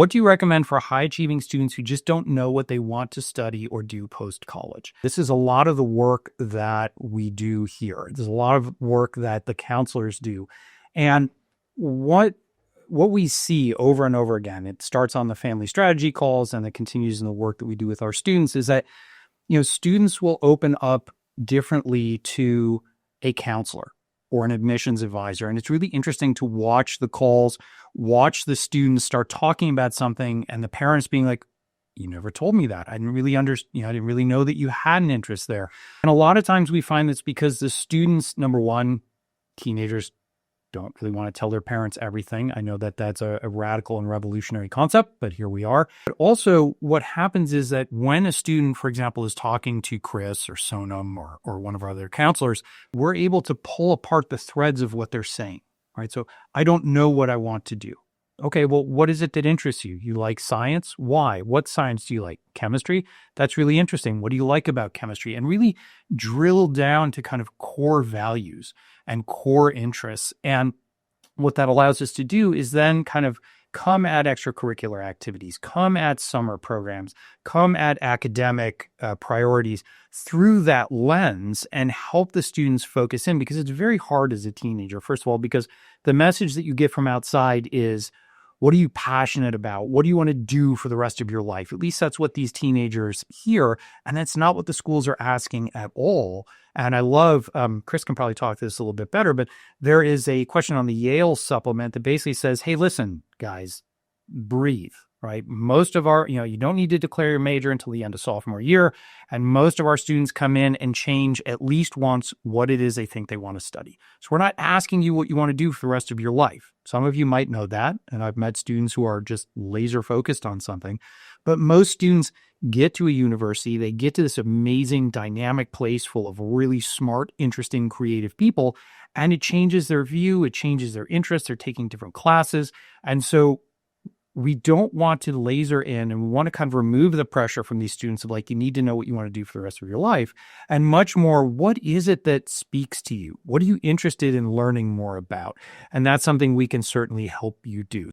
What do you recommend for high-achieving students who just don't know what they want to study or do post-college? This is a lot of the work that we do here. There's a lot of work that the counselors do. And what we see over and over again, it starts on the family strategy calls and it continues in the work that we do with our students, is that students will open up differently to a counselor or an admissions advisor. And it's really interesting to watch the calls, watch the students start talking about something and the parents being like, you never told me that. I didn't really I didn't really know that you had an interest there. And a lot of times we find that's because the students, number one, teenagers don't really want to tell their parents everything. I know that that's a radical and revolutionary concept, but here we are. But also what happens is that when a student, for example, is talking to Chris or Sonam or one of our other counselors, we're able to pull apart the threads of what they're saying, right? So I don't know what I want to do. Okay, well, what is it that interests you? You like science? Why? What science do you like? Chemistry? That's really interesting. What do you like about chemistry? And really drill down to kind of core values and core interests. And what that allows us to do is then kind of come at extracurricular activities, come at summer programs, come at academic priorities through that lens and help the students focus in, because it's very hard as a teenager, first of all, because the message that you get from outside is, what are you passionate about? What do you want to do for the rest of your life? At least that's what these teenagers hear. And that's not what the schools are asking at all. And I love, Chris can probably talk to this a little bit better, but there is a question on the Yale supplement that basically says, hey, listen, guys, breathe, right? Most of our, you don't need to declare your major until the end of sophomore year. And most of our students come in and change at least once what it is they think they want to study. So we're not asking you what you want to do for the rest of your life. Some of you might know that. And I've met students who are just laser focused on something. But most students get to a university, they get to this amazing dynamic place full of really smart, interesting, creative people, and it changes their view, it changes their interests, they're taking different classes. And so we don't want to laser in, and we want to kind of remove the pressure from these students of like, you need to know what you want to do for the rest of your life, and much more, what is it that speaks to you? What are you interested in learning more about? And that's something we can certainly help you do.